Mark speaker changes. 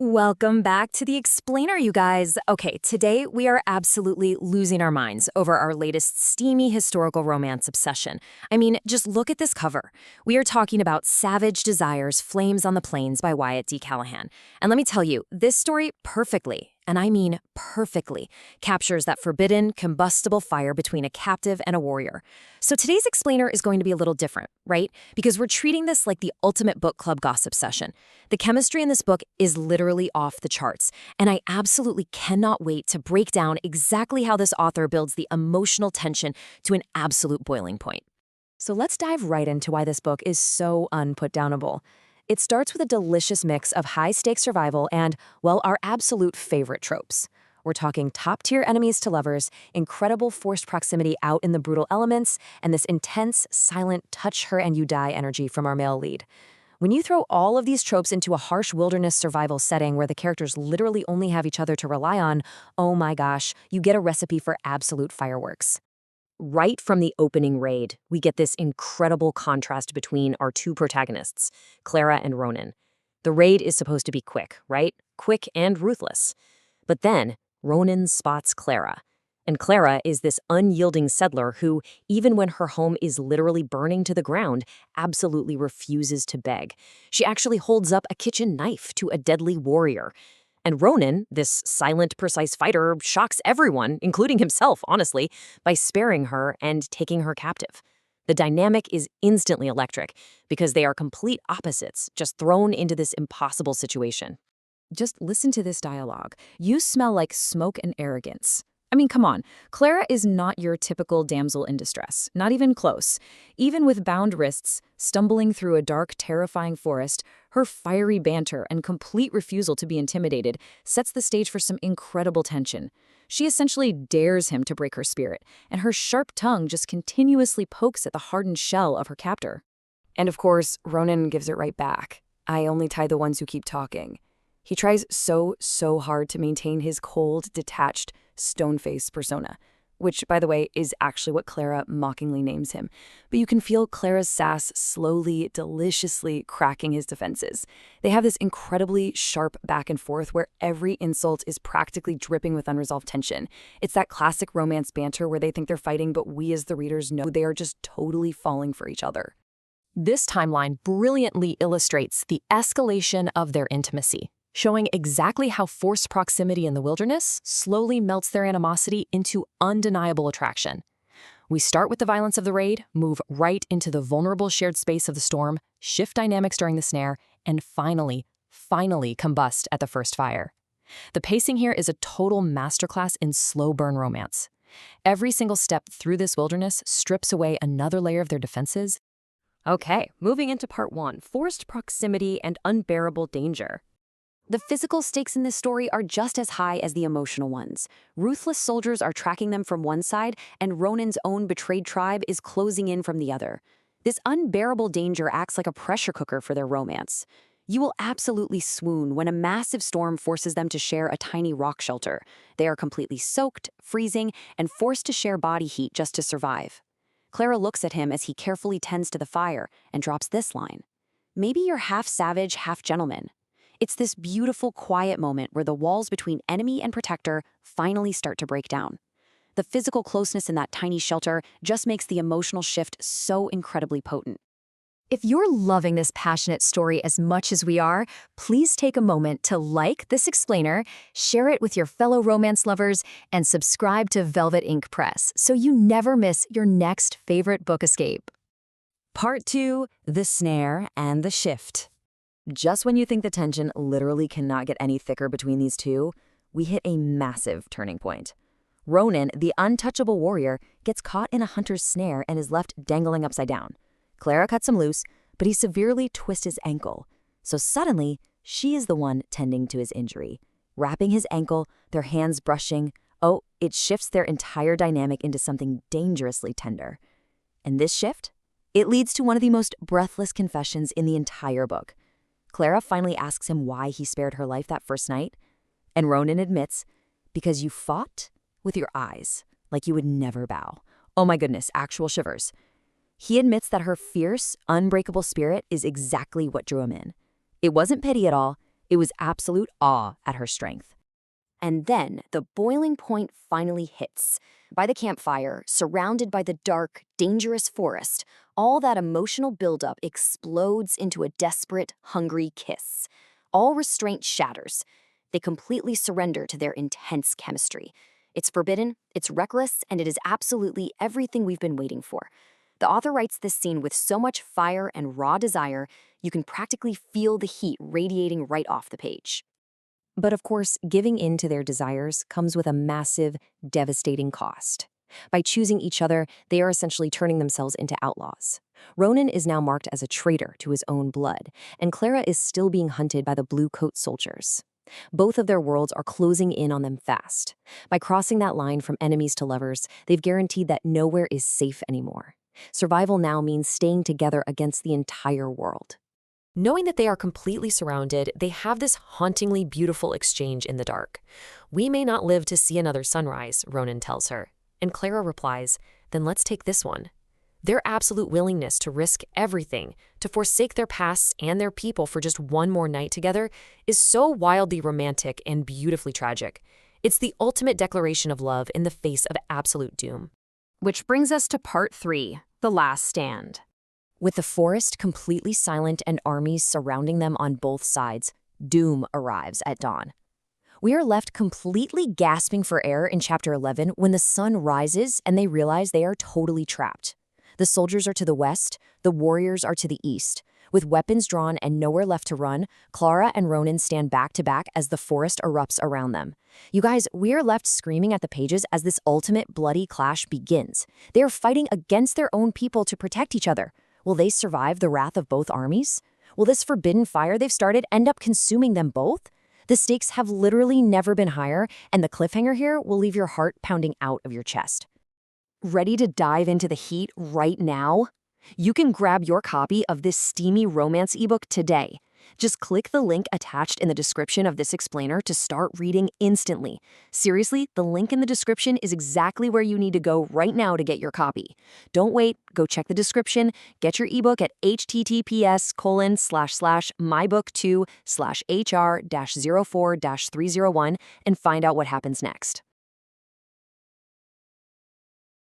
Speaker 1: Welcome back to the Explainer, you guys. Okay, today we are absolutely losing our minds over our latest steamy historical romance obsession. I mean, just look at this cover. We are talking about Savage Desires, Flames on the Plains by Wyatt D. Callahan. And let me tell you, this story perfectly, and I mean perfectly, captures that forbidden, combustible fire between a captive and a warrior. So today's Explainer is going to be a little different, right? Because we're treating this like the ultimate book club gossip session. The chemistry in this book is literally off the charts, and I absolutely cannot wait to break down exactly how this author builds the emotional tension to an absolute boiling point. So let's dive right into why this book is so unputdownable. It starts with a delicious mix of high-stakes survival and, well, our absolute favorite tropes. We're talking top-tier enemies to lovers, incredible forced proximity out in the brutal elements, and this intense, silent, touch-her-and-you-die energy from our male lead. When you throw all of these tropes into a harsh wilderness survival setting where the characters literally only have each other to rely on, oh my gosh, you get a recipe for absolute fireworks. Right from the opening raid, we get this incredible contrast between our two protagonists, Clara and Ronan. The raid is supposed to be quick, right? Quick and ruthless. But then, Ronan spots Clara. And Clara is this unyielding settler who, even when her home is literally burning to the ground, absolutely refuses to beg. She actually holds up a kitchen knife to a deadly warrior. And Ronan, this silent, precise fighter, shocks everyone, including himself, honestly, by sparing her and taking her captive. The dynamic is instantly electric because they are complete opposites, just thrown into this impossible situation. Just listen to this dialogue. You smell like smoke and arrogance. I mean, come on. Clara is not your typical damsel in distress, not even close. Even with bound wrists, stumbling through a dark, terrifying forest, her fiery banter and complete refusal to be intimidated sets the stage for some incredible tension. She essentially dares him to break her spirit, and her sharp tongue just continuously pokes at the hardened shell of her captor. And of course, Ronan gives it right back. I only tie the ones who keep talking. He tries so hard to maintain his cold, detached, stone-faced persona, which, by the way, is actually what Clara mockingly names him. But you can feel Clara's sass slowly, deliciously cracking his defenses. They have this incredibly sharp back and forth where every insult is practically dripping with unresolved tension. It's that classic romance banter where they think they're fighting, but we as the readers know they are just totally falling for each other. This timeline brilliantly illustrates the escalation of their intimacy, showing exactly how forced proximity in the wilderness slowly melts their animosity into undeniable attraction. We start with the violence of the raid, move right into the vulnerable shared space of the storm, shift dynamics during the snare, and finally combust at the first fire. The pacing here is a total masterclass in slow burn romance. Every single step through this wilderness strips away another layer of their defenses. Okay, moving into part 1, forced proximity and unbearable danger. The physical stakes in this story are just as high as the emotional ones. Ruthless soldiers are tracking them from one side, and Ronan's own betrayed tribe is closing in from the other. This unbearable danger acts like a pressure cooker for their romance. You will absolutely swoon when a massive storm forces them to share a tiny rock shelter. They are completely soaked, freezing, and forced to share body heat just to survive. Clara looks at him as he carefully tends to the fire and drops this line. Maybe you're half savage, half gentleman. It's this beautiful, quiet moment where the walls between enemy and protector finally start to break down. The physical closeness in that tiny shelter just makes the emotional shift so incredibly potent. If you're loving this passionate story as much as we are, please take a moment to like this explainer, share it with your fellow romance lovers, and subscribe to Velvet Ink Press so you never miss your next favorite book escape. Part 2, The Snare and the Shift. Just when you think the tension literally cannot get any thicker between these two, we hit a massive turning point. Ronan, the untouchable warrior, gets caught in a hunter's snare and is left dangling upside down. Clara cuts him loose, but he severely twists his ankle. So suddenly, she is the one tending to his injury. Wrapping his ankle, their hands brushing, it shifts their entire dynamic into something dangerously tender. And this shift? It leads to one of the most breathless confessions in the entire book. Clara finally asks him why he spared her life that first night, and Ronan admits, because you fought with your eyes, like you would never bow. Oh my goodness, actual shivers. He admits that her fierce, unbreakable spirit is exactly what drew him in. It wasn't pity at all, It was absolute awe at her strength. And then the boiling point finally hits. By the campfire, surrounded by the dark, dangerous forest, all that emotional buildup explodes into a desperate, hungry kiss. All restraint shatters. They completely surrender to their intense chemistry. It's forbidden, it's reckless, and it is absolutely everything we've been waiting for. The author writes this scene with so much fire and raw desire, you can practically feel the heat radiating right off the page. But of course, giving in to their desires comes with a massive, devastating cost. By choosing each other, they are essentially turning themselves into outlaws. Ronan is now marked as a traitor to his own blood, and Clara is still being hunted by the blue-coat soldiers. Both of their worlds are closing in on them fast. By crossing that line from enemies to lovers, they've guaranteed that nowhere is safe anymore. Survival now means staying together against the entire world.
Speaker 2: Knowing that they are completely surrounded, they have this hauntingly beautiful exchange in the dark. "We may not live to see another sunrise," Ronan tells her. And Clara replies, "Then let's take this one." Their absolute willingness to risk everything, to forsake their pasts and their people for just one more night together, is so wildly romantic and beautifully tragic. It's the ultimate declaration of love in the face of absolute doom.
Speaker 1: Which brings us to part 3, the last stand. With the forest completely silent and armies surrounding them on both sides, doom arrives at dawn. We are left completely gasping for air in Chapter 11 when the sun rises and they realize they are totally trapped. The soldiers are to the west, the warriors are to the east. With weapons drawn and nowhere left to run, Clara and Ronan stand back to back as the forest erupts around them. You guys, we are left screaming at the pages as this ultimate bloody clash begins. They are fighting against their own people to protect each other. Will they survive the wrath of both armies? Will this forbidden fire they've started end up consuming them both? The stakes have literally never been higher, and the cliffhanger here will leave your heart pounding out of your chest. Ready to dive into the heat right now? You can grab your copy of this steamy romance ebook today. Just click the link attached in the description of this explainer to start reading instantly. Seriously, the link in the description is exactly where you need to go right now to get your copy. Don't wait, go check the description, get your ebook at https://mybook2/hr-04-301 and find out what happens next.